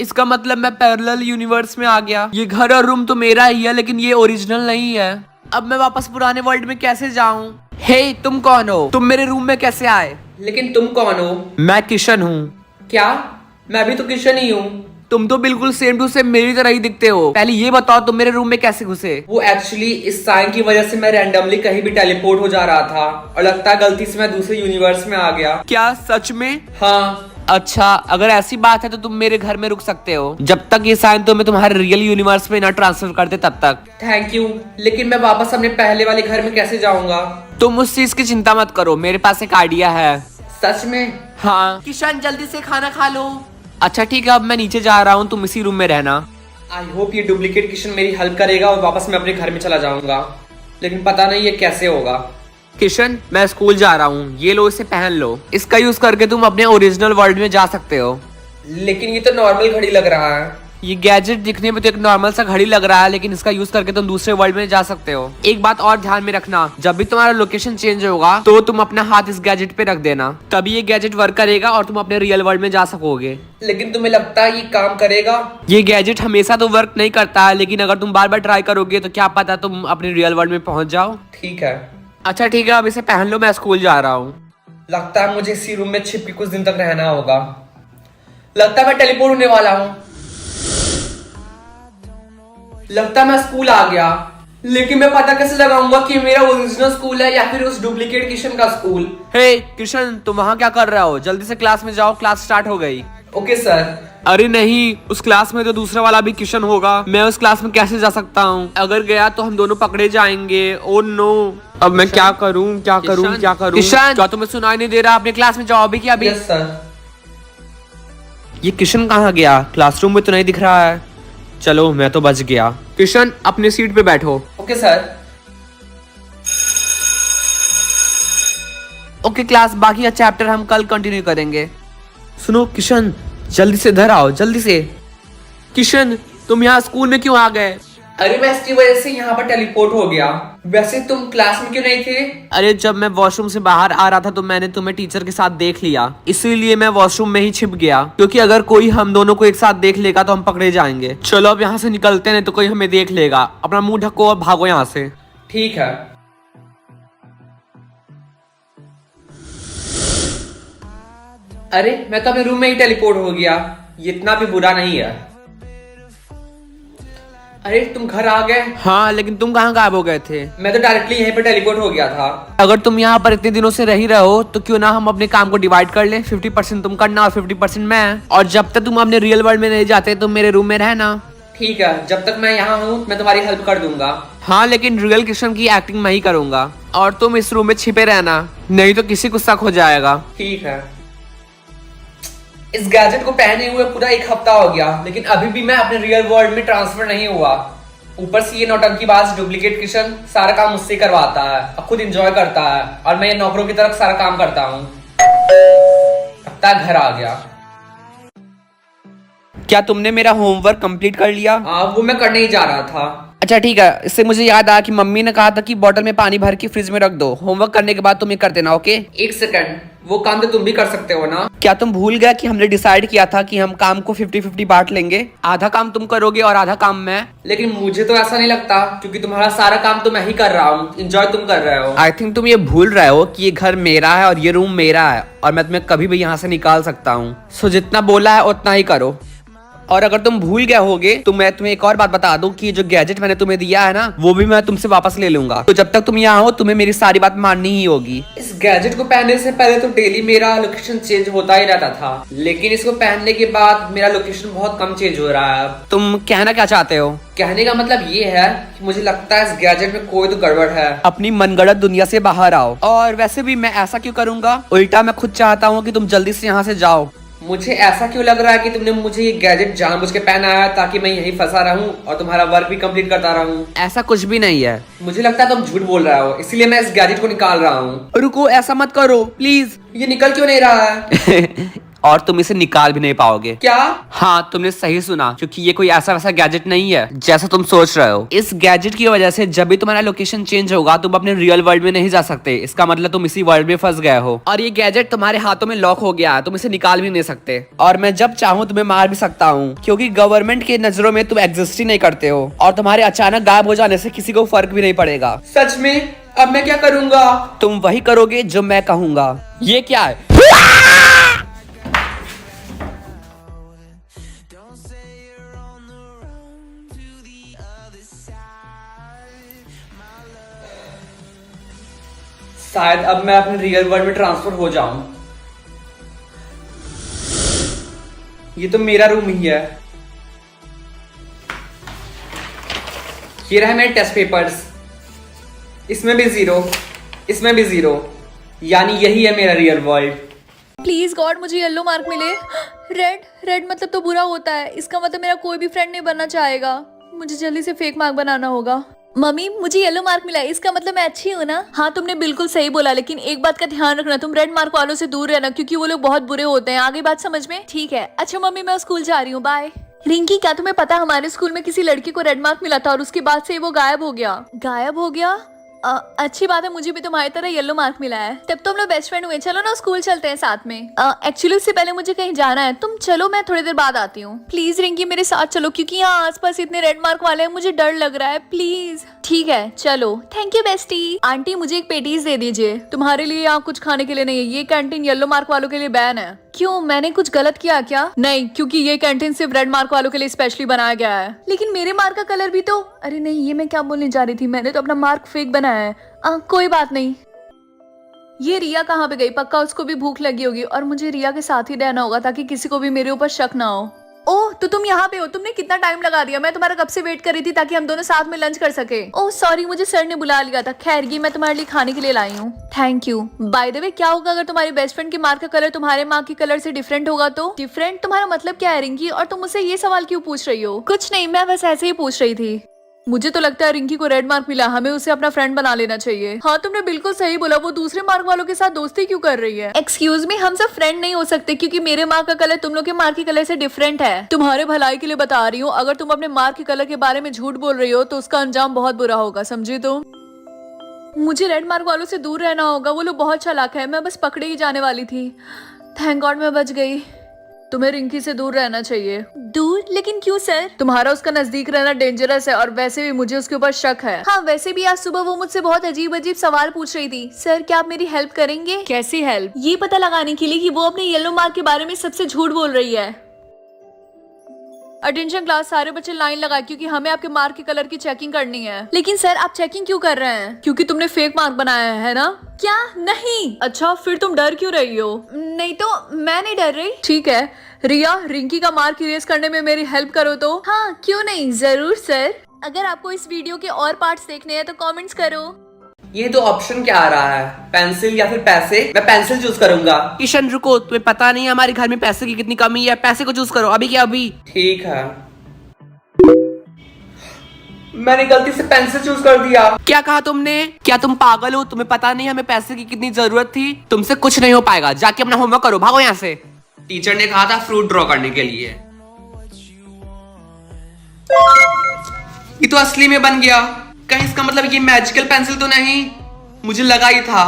इसका मतलब मैं पैरेलल यूनिवर्स में आ गया। ये घर और रूम तो मेरा ही है, लेकिन ये ओरिजिनल नहीं है। अब मैं वापस पुराने वर्ल्ड में कैसे जाऊं? हे, तुम कौन हो? तुम मेरे रूम में कैसे आए? लेकिन तुम कौन हो? मैं किशन हूँ। क्या? मैं भी तो किशन ही हूँ। तुम तो बिल्कुल सेम टू सेम मेरी तरह ही दिखते हो। पहले ये बताओ तुम मेरे रूम में कैसे घुसे? वो एक्चुअली इस साइन की वजह से मैं रैंडमली कहीं भी टेलीपोर्ट हो जा रहा था और लगता है गलती से मैं दूसरे यूनिवर्स में आ गया। क्या सच में? हाँ। अच्छा, अगर ऐसी बात है तो तुम मेरे घर में रुक सकते हो जब तक ये साइन तुम्हें तुम्हारे रियल यूनिवर्स में ना ट्रांसफर कर दे तब तक। थैंक यू, लेकिन मैं वापस अपने पहले वाले घर में कैसे जाऊंगा? तुम उस चीज की चिंता मत करो, मेरे पास एक आइडिया है। सच में? हाँ। किशन, जल्दी से खाना खा लो। अच्छा ठीक है, अब मैं नीचे जा रहा हूँ, तुम इसी रूम में रहना। आई होप ये डुप्लीकेट किशन मेरी हेल्प करेगा और वापस मैं अपने घर में चला जाऊंगा, लेकिन पता नहीं ये कैसे होगा। किशन, मैं स्कूल जा रहा हूँ, ये लो, इसे पहन लो। इसका यूज करके तुम अपने ओरिजिनल वर्ल्ड में जा सकते हो। लेकिन ये तो नॉर्मल घड़ी लग रहा है। ये गैजेट दिखने में तो एक नॉर्मल सा घड़ी लग रहा है, लेकिन इसका यूज करके तुम दूसरे वर्ल्ड में जा सकते हो। एक बात और ध्यान में रखना, जब भी तुम्हारा लोकेशन चेंज होगा तो तुम अपना हाथ इस गैजेट पे रख देना, तभी ये गैजेट वर्क करेगा और तुम अपने रियल वर्ल्ड में जा सकोगे। लेकिन तुम्हें लगता है ये काम करेगा? ये गैजेट हमेशा तो वर्क नहीं करता है, लेकिन अगर तुम बार बार ट्राई करोगे तो क्या पता तुम अपने रियल वर्ल्ड में पहुंच जाओ। ठीक है। अच्छा ठीक है, अब इसे पहन लो, मैं स्कूल जा रहा हूँ। लगता है मुझे इसी रूम में छिप के कुछ दिन तक रहना होगा। लगता है मैं टेलीपोर्ट होने वाला हूँ। लगता है मैं स्कूल आ गया, लेकिन मैं पता कैसे लगाऊंगा कि मेरा ओरिजिनल स्कूल है या फिर उस डुप्लीकेट किशन का स्कूल? हे किशन, तुम वहाँ क्या कर रहे हो? जल्दी से क्लास में जाओ, क्लास स्टार्ट हो गई। Okay sir. अरे नहीं, उस क्लास में तो दूसरा वाला भी किशन होगा। मैं उस क्लास में कैसे जा सकता हूँ? अगर गया तो हम दोनों पकड़े जाएंगे। ओ नो, अब मैं क्या करूँ क्या करूँ क्या करूँ? किशन, क्या तुम्हें सुनाई नहीं दे रहा? अपने क्लास में जाओ अभी क्या अभी। Yes sir. ये किशन कहाँ गया? क्लासरूम में तो नहीं दिख रहा है। चलो, मैं तो बच गया। किशन, अपने सीट पे बैठो। Okay sir. ओके क्लास, बाकी का चैप्टर हम कल कंटिन्यू करेंगे। सुनो किशन, जल्दी से इधर आओ, जल्दी से। किशन, तुम यहाँ स्कूल में क्यों आ गए? अरे मैं इसकी वजह से यहाँ पर टेलीपोर्ट हो गया। वैसे तुम क्लास में क्यों नहीं थे? अरे जब मैं वॉशरूम से बाहर आ रहा था तो मैंने तुम्हें टीचर के साथ देख लिया, इसीलिए मैं वॉशरूम में ही छिप गया, क्योंकि अगर कोई हम दोनों को एक साथ देख लेगा तो हम पकड़े जाएंगे। चलो अब यहाँ से निकलते हैं, तो कोई हमें देख लेगा। अपना मुंह ढको और भागो यहाँ से। ठीक है। अरे मैं तो अपने रूम में ही टेलीपोर्ट हो गया, ये इतना भी बुरा नहीं है। अरे तुम घर आ गए? हाँ, लेकिन तुम कहाँ गायब हो गए थे? मैं तो डायरेक्टली यहीं पे टेलीपोर्ट हो गया था। अगर तुम यहाँ पर इतने दिनों से रह ही रहे हो तो क्यों ना हम अपने काम को डिवाइड कर लें। 50% तुम करना और 50% मैं। और जब तक तुम अपने रियल वर्ल्ड में नहीं जाते तुम मेरे रूम में रहना। ठीक है, जब तक मैं यहाँ हूँ मैं तुम्हारी हेल्प कर दूंगा। हाँ, लेकिन रियल किशन की एक्टिंग मैं ही करूंगा और तुम इस रूम में छिपे रहना, नहीं तो किसी को शक हो जाएगा। ठीक है। इस गैजेट को पहने हुए पूरा एक हफ्ता हो गया, लेकिन अभी भी मैं अपने रियल वर्ल्ड में ट्रांसफर नहीं हुआ। ऊपर से ये नौटंकीबाज डुप्लीकेट किशन सारा काम मुझसे करवाता है और खुद एंजॉय करता है, और मैं ये नौकरों की तरफ सारा काम करता हूँ। अब तक घर आ गया। क्या तुमने मेरा होमवर्क कंप्लीट कर लिया? वो मैं करने ही जा रहा था। अच्छा ठीक है, इससे मुझे याद आया कि मम्मी ने कहा था कि बोतल में पानी भर के फ्रिज में रख दो। होमवर्क करने के बाद तुम ये कर देना, ओके? एक सेकंड, वो काम तो तुम भी कर सकते हो ना? क्या तुम भूल गया कि हमने डिसाइड किया था कि हम काम को 50-50 बांट लेंगे? आधा काम तुम करोगे और आधा काम मैं। लेकिन मुझे तो ऐसा नहीं लगता, क्योंकि तुम्हारा सारा काम तो मैं ही कर रहा हूँ, एंजॉय तुम कर रहे हो। आई थिंक तुम ये भूल रहे हो कि ये घर मेरा है और ये रूम मेरा है, और मैं तुम्हें कभी भी यहाँ से निकाल सकता हूँ। सो जितना बोला है उतना ही करो। और अगर तुम भूल गए होगे तो मैं तुम्हें एक और बात बता दूं कि जो गैजेट मैंने तुम्हें दिया है ना, वो भी मैं तुमसे वापस ले लूंगा। तो जब तक तुम यहाँ हो तुम्हें मेरी सारी बात माननी ही होगी। इस गैजेट को पहनने से पहले तो डेली मेरा लोकेशन चेंज होता ही रहता था, लेकिन इसको पहनने के बाद मेरा लोकेशन बहुत कम चेंज हो रहा है। तुम कहना क्या चाहते हो? कहने का मतलब ये है कि मुझे लगता है इस गैजेट में कोई तो गड़बड़ है। अपनी मनगढ़ंत दुनिया से बाहर आओ। और वैसे भी मैं ऐसा क्यों करूंगा? उल्टा मैं खुद चाहता हूँ कि तुम जल्दी से यहाँ से जाओ। मुझे ऐसा क्यों लग रहा है कि तुमने मुझे ये गैजेट जानबूझ के पहना है ताकि मैं यहीं फंसा रहूं और तुम्हारा वर्क भी कंप्लीट करता रहूं? ऐसा कुछ भी नहीं है। मुझे लगता है तुम झूठ बोल रहे हो, इसलिए मैं इस गैजेट को निकाल रहा हूँ। रुको, ऐसा मत करो प्लीज। ये निकल क्यों नहीं रहा है? और तुम इसे निकाल भी नहीं पाओगे। क्या? हाँ, तुमने सही सुना, क्योंकि ये कोई ऐसा वैसा गैजेट नहीं है जैसा तुम सोच रहे हो। इस गैजेट की वजह से जब भी तुम्हारा लोकेशन चेंज होगा तुम अपने रियल वर्ल्ड में नहीं जा सकते। इसका मतलब तुम इसी वर्ल्ड में फंस गए हो और ये गैजेट तुम्हारे हाथों में लॉक हो गया है, तुम इसे निकाल भी नहीं सकते। और मैं जब चाहूँ तुम्हें मार भी सकता हूँ, क्योंकि गवर्नमेंट के नजरों में तुम एग्जिस्ट ही नहीं करते हो और तुम्हारे अचानक गायब हो जाने से किसी को फर्क भी नहीं पड़ेगा। सच में? अब मैं क्या करूंगा? तुम वही करोगे जो मैं कहूंगा। ये क्या है? शायद अब मैं अपने रियल वर्ल्ड में ट्रांसफर हो जाऊं। ये तो मेरा रूम ही है। ये रहे मेरे टेस्ट पेपर्स। इसमें भी 0, इसमें भी 0, यानी यही है मेरा रियल वर्ल्ड। प्लीज गॉड मुझे येलो मार्क मिले। रेड मतलब तो बुरा होता है, इसका मतलब मेरा कोई भी फ्रेंड नहीं बनना चाहेगा। मुझे जल्दी से फेक मार्क बनाना होगा। मम्मी मुझे येलो मार्क मिला है, इसका मतलब मैं अच्छी हूँ ना? हाँ तुमने बिल्कुल सही बोला, लेकिन एक बात का ध्यान रखना, तुम रेड मार्क वालों से दूर रहना, क्योंकि वो लोग बहुत बुरे होते हैं। आगे बात समझ में? ठीक है। अच्छा मम्मी मैं स्कूल जा रही हूँ, बाय। रिंकी क्या तुम्हें पता हमारे स्कूल में किसी लड़की को रेड मार्क मिला था और उसके बाद से वो गायब हो गया। गायब हो गया? अच्छी बात है, मुझे भी तुम्हारी तरह येलो मार्क मिला है। तब तो हम लोग बेस्ट फ्रेंड हुए। चलो ना स्कूल चलते हैं साथ में। एक्चुअली उससे पहले मुझे कहीं जाना है, तुम चलो मैं थोड़ी देर बाद आती हूँ। प्लीज रिंकी मेरे साथ चलो, क्योंकि यहाँ आसपास इतने रेड मार्क वाले हैं, मुझे डर लग रहा है। प्लीज। ठीक है चलो। Thank you bestie. आंटी मुझे एक पेटीज दे दीजिए, तुम्हारे लिए यहाँ कुछ खाने के लिए नहीं है। ये कैंटीन येलो मार्क वालों के लिए बैन है। क्यों, मैंने कुछ गलत किया क्या? नहीं, क्योंकि ये कैंटीन सिर्फ रेड मार्क वालों के लिए स्पेशली बनाया गया है। लेकिन मेरे मार्क का कलर भी तो, अरे नहीं ये मैं क्या बोलने जा रही थी, मैंने तो अपना मार्क फेक बनाया है। कोई बात नहीं। ये रिया कहाँ पे गई? पक्का उसको भी भूख लगी होगी और मुझे रिया के साथ ही रहना होगा ताकि किसी को भी मेरे ऊपर शक ना हो। ओह तो तुम यहाँ पे हो, तुमने कितना टाइम लगा दिया। मैं तुम्हारा कब से वेट कर रही थी ताकि हम दोनों साथ में लंच कर सके। ओह सॉरी मुझे सर ने बुला लिया था। खैर ये मैं तुम्हारे लिए खाने के लिए लाई हूँ। Thank you. By the way क्या होगा अगर तुम्हारी बेस्ट फ्रेंड के मार्क का कलर तुम्हारे मार्क के कलर से डिफरेंट होगा तो? डिफरेंट तुम्हारा मतलब क्या है रिंकी, और तुम मुझसे ये सवाल क्यों पूछ रही हो? कुछ नहीं, मैं बस ऐसे ही पूछ रही थी। मुझे तो लगता है रिंकी को रेड मार्क मिला, हमें उसे अपना फ्रेंड बना लेना चाहिए। हाँ तुमने बिल्कुल सही बोला, वो दूसरे मार्क वालों के साथ दोस्ती क्यों कर रही है? एक्सक्यूज मी, हम सब फ्रेंड नहीं हो सकते क्योंकि मेरे मार्क का कलर तुम लोग के मार्क के कलर से डिफरेंट है। तुम्हारे भलाई के लिए बता रही हूँ, अगर तुम अपने मार्क के कलर के बारे में झूठ बोल रही हो तो उसका अंजाम बहुत बुरा होगा, समझी तुम? मुझे रेड मार्क वालों से दूर रहना होगा, वो लोग बहुत चालाक है। मैं बस पकड़े ही जाने वाली थी। थैंक गॉड मैं बच गई। तुम्हें रिंकी से दूर रहना चाहिए। दूर? लेकिन क्यों सर? तुम्हारा उसका नजदीक रहना डेंजरस है और वैसे भी मुझे उसके ऊपर शक है। हाँ वैसे भी आज सुबह वो मुझसे बहुत अजीब अजीब सवाल पूछ रही थी। सर क्या आप मेरी हेल्प करेंगे? कैसी हेल्प? ये पता लगाने के लिए कि वो अपने येलो मार्क के बारे में सबसे झूठ बोल रही है। अटेंशन क्लास, सारे बच्चे लाइन लगाए क्योंकि हमें आपके मार्क के कलर की चेकिंग करनी है। लेकिन सर आप चेकिंग क्यों कर रहे हैं? क्योंकि तुमने फेक मार्क बनाया है ना? क्या? नहीं। अच्छा फिर तुम डर क्यों रही हो? नहीं तो मैं नहीं डर रही। ठीक है रिया, रिंकी का मार्क इरेज करने में मेरी हेल्प करो तो। हाँ क्यों नहीं, जरूर सर। अगर आपको इस वीडियो के और पार्ट्स देखने हैं तो कमेंट्स करो। ये तो ऑप्शन क्या आ रहा है, पेंसिल या फिर पैसे? मैं पेंसिल चूज करूंगा। किशन रुको, तुम्हें पता नहीं है हमारे घर में पैसे की कितनी कमी है। पैसे को चूज करो अभी। क्या अभी? ठीक है। मैंने गलती से पेंसिल चूज कर दिया। क्या कहा तुमने? क्या तुम पागल हो? तुम्हें पता नहीं हमें पैसे की कितनी जरूरत थी? तुमसे कुछ नहीं हो पाएगा, जाके अपना होमवर्क करो, भागो यहाँ से। टीचर ने कहा था फ्रूट ड्रॉ करने के लिए। ये तो असली में बन गया। कहीं इसका मतलब ये मैजिकल पेंसिल तो नहीं? मुझे लगा ही था।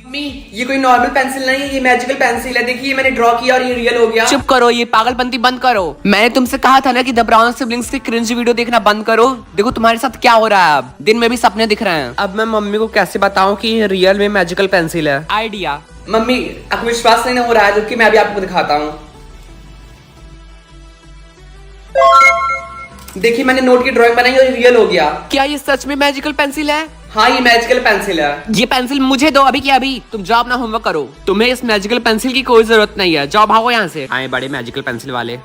मम्मी ये कोई नॉर्मल पेंसिल नहीं है, ये मैजिकल पेंसिल है। देखिए मैंने ड्रॉ किया और ये रियल हो गया। चुप करो, ये पागलपंती बंद करो। मैंने तुमसे कहा था ना कि द ब्राउन सिबलिंग्स की क्रिंज वीडियो देखना बंद करो। देखो तुम्हारे साथ क्या हो रहा है, अब दिन में भी सपने दिख रहे हैं। अब मैं मम्मी को कैसे बताऊं कि ये रियल में मैजिकल पेंसिल है? आइडिया। मम्मी आपको विश्वास नहीं हो रहा है, जबकि मैं अभी आपको दिखाता हूँ। देखिए मैंने नोट की ड्राइंग बनाई और ये रियल हो गया। क्या ये सच में मैजिकल पेंसिल है? हाँ ये मैजिकल पेंसिल है। ये पेंसिल मुझे दो अभी। क्या अभी? तुम जाओ अपना होमवर्क करो, तुम्हें इस मैजिकल पेंसिल की कोई जरूरत नहीं है। जाओ भागो यहाँ से। आए बड़े मैजिकल पेंसिल वाले।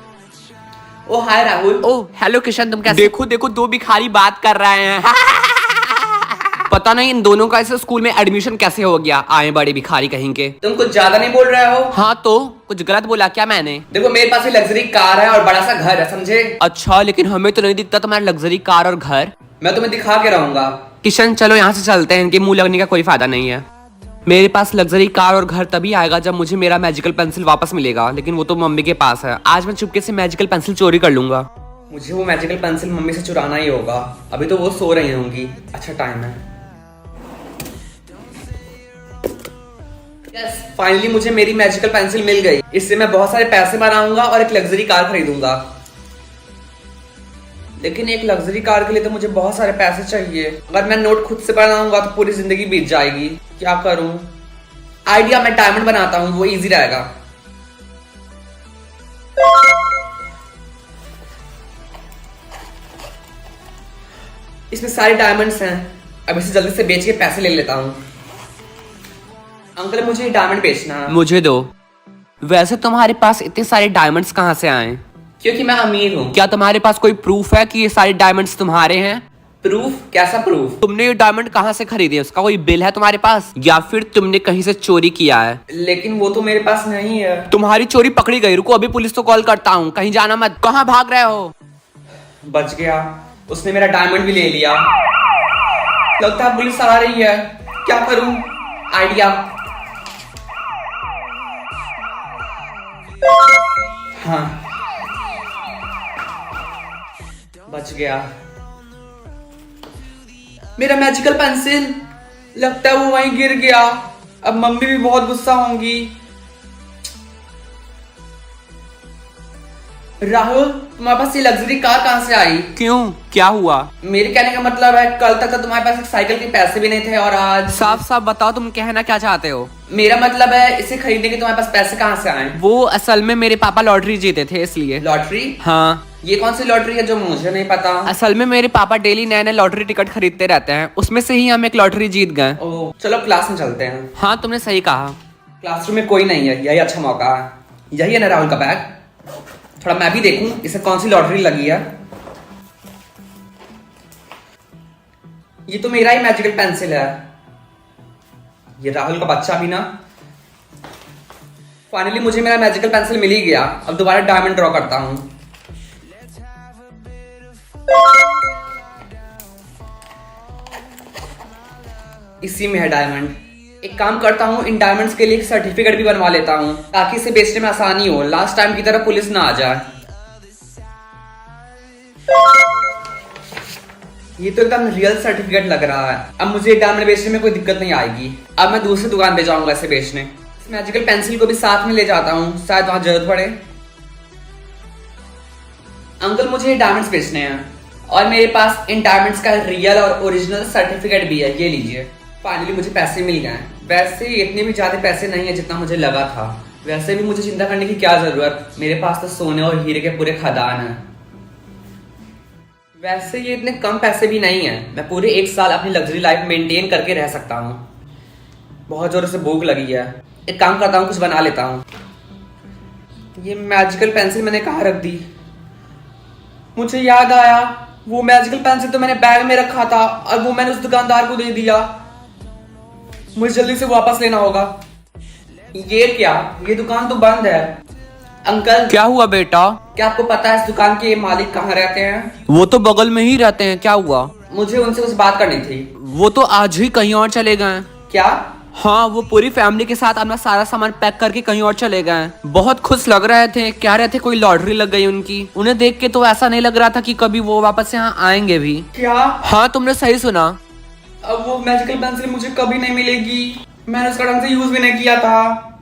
ओ हाय राहुल। ओ हेलो किशन, तुम कैसे? देखो देखो दो भिखारी बात कर रहे हैं। पता नहीं इन दोनों का इस स्कूल में एडमिशन कैसे हो गया। आए बड़े भिखारी कहीं के। तुम कुछ ज्यादा नहीं बोल रहे हो? हाँ तो कुछ गलत बोला क्या मैंने? देखो मेरे पास लग्जरी कार है और बड़ा सा घर है, समझे? अच्छा लेकिन हमें तो नहीं दिखता तुम्हारा लग्जरी कार और घर। मैं तुम्हें दिखा के रहूंगा। किशन चलो यहाँ से चलते हैं, इनके मुंह लगने का कोई फायदा नहीं है। मेरे पास लग्जरी कार और घर तभी आएगा जब मुझे मेरा मैजिकल पेंसिल वापस मिलेगा, लेकिन वो तो मम्मी के पास है। आज मैं चुपके से मैजिकल पेंसिल चोरी कर लूंगा। मुझे वो मैजिकल पेंसिल मम्मी से चुराना ही होगा। अभी तो वो सो रही होंगी। अच्छा टाइम है। यस, फाइनली मुझे मेरी मैजिकल पेंसिल मिल गई। इससे मैं बहुत सारे पैसे बनाऊंगा और एक लग्जरी कार खरीदूंगा। लेकिन एक लग्जरी कार के लिए तो मुझे बहुत सारे पैसे चाहिए। अगर मैं नोट खुद से बनाऊंगा तो पूरी जिंदगी बीत जाएगी। क्या करूं? आइडिया, मैं डायमंड बनाता हूं, वो इजी रहेगा। इसमें सारे डायमंड्स हैं। अब इसे जल्दी से बेच के पैसे ले लेता हूं। अंकल, मुझे ये डायमंड बेचना है। मुझे दो। वैसे तुम्हारे पास इतने सारे डायमंड्स कहाँ से आए? क्योंकि मैं अमीर हूँ। क्या तुम्हारे पास कोई प्रूफ है कि ये सारे डायमंड्स तुम्हारे हैं? प्रूफ? कैसा प्रूफ? तुमने ये डायमंड कहाँ से खरीदे? उसका कोई बिल है तुम्हारे पास, या फिर तुमने कहीं से चोरी किया है? लेकिन वो तो मेरे पास नहीं है। तुम्हारी चोरी पकड़ी गई। रुको, अभी पुलिस को कॉल करता हूँ। कहीं जाना मत। कहाँ भाग रहे हो? बच गया। उसने मेरा डायमंड भी ले लिया। लगता है पुलिस आ रही है। क्या करूं? आइडिया। हाँ, बच गया। मेरा मैजिकल पेंसिल, लगता है वो वहीं गिर गया। अब मम्मी भी बहुत गुस्सा होंगी। राहुल, तुम्हारे पास ये लग्जरी कार कहाँ से आई? क्यों, क्या हुआ? मेरे कहने का मतलब है, कल तक तो तुम्हारे पास एक साइकिल के पैसे भी नहीं थे और आज। साफ साफ बताओ, तुम कहना क्या चाहते हो? मेरा मतलब है, इसे खरीदने के तुम्हारे पास पैसे कहाँ से आए? वो असल में मेरे पापा लॉटरी जीते थे, इसलिए। लॉटरी? हाँ। ये कौन सी लॉटरी है जो मुझे नहीं पता? असल में मेरे पापा डेली नए नए लॉटरी टिकट खरीदते रहते हैं, उसमें से ही हम एक लॉटरी जीत गए। ओह, चलो क्लास में चलते हैं। हाँ, तुमने सही कहा। क्लासरूम में कोई नहीं है, यही अच्छा मौका है। यही है ना राहुल का बैग? थोड़ा मैं भी देखूं इसे कौन सी लॉटरी लगी है। ये तो मेरा ही मैजिकल पेंसिल है। ये राहुल का बच्चा भी ना। फाइनली मुझे मेरा मैजिकल पेंसिल मिल ही गया। अब दोबारा डायमंड ड्रॉ करता हूं। इसी में है डायमंड। एक काम करता हूँ, इन डायमंड्स के लिए एक सर्टिफिकेट भी बनवा लेता हूँ ताकि इसे बेचने में आसानी हो। लास्ट टाइम की तरह पुलिस ना आ जाए। ये तो एकदम रियल सर्टिफिकेट लग रहा है। अब मुझे डायमंड बेचने में कोई दिक्कत नहीं आएगी। अब मैं दूसरी दुकान पे जाऊंगा इसे बेचने। इस मैजिकल पेंसिल को भी साथ में ले जाता हूँ, शायद वहां जरूरत पड़े। अंकल, मुझे ये डायमंड्स बेचने हैं और मेरे पास इन डायमंड्स का रियल और ओरिजिनल सर्टिफिकेट भी है। ये लीजिए। फाइनली मुझे पैसे मिल गए। वैसे इतने भी ज्यादा पैसे नहीं है जितना मुझे लगा था। वैसे भी मुझे चिंता करने की क्या जरूरत, मेरे पास तो सोने और हीरे के पूरे खदान हैं। वैसे ये इतने कम पैसे भी नहीं है। मैं पूरे 1 साल अपनी लग्जरी लाइफ मेंटेन करके रह सकता हूँ। बहुत जोर से भूख लगी है। एक काम करता हूँ, कुछ बना लेता हूँ। ये मैजिकल पेंसिल मैंने कहाँ रख दी? मुझे याद आया, वो मैजिकल पेंसिल तो मैंने बैग में रखा था और वो मैंने उस दुकानदार को दे दिया। मुझे जल्दी से वापस लेना होगा। ये क्या? ये दुकान तो बंद है। अंकल, क्या हुआ बेटा? क्या आपको पता है इस दुकान के मालिक कहाँ रहते हैं? वो तो बगल में ही रहते हैं। क्या हुआ? मुझे उनसे कुछ बात करनी थी। वो तो आज ही कहीं और चले गए। क्या? हाँ, वो पूरी फैमिली के साथ अपना सारा सामान पैक करके कहीं और चले गए। बहुत खुश लग रहे थे, कह रहे थे कोई लॉटरी लग गई उनकी। उन्हें देख के तो ऐसा नहीं लग रहा था कि कभी वो वापस यहाँ आएंगे भी। क्या? हाँ, तुमने सही सुना। अब वो मैजिकल पेंसिल मुझे कभी नहीं मिलेगी। मैंने उसका ढंग से यूज भी नहीं किया था।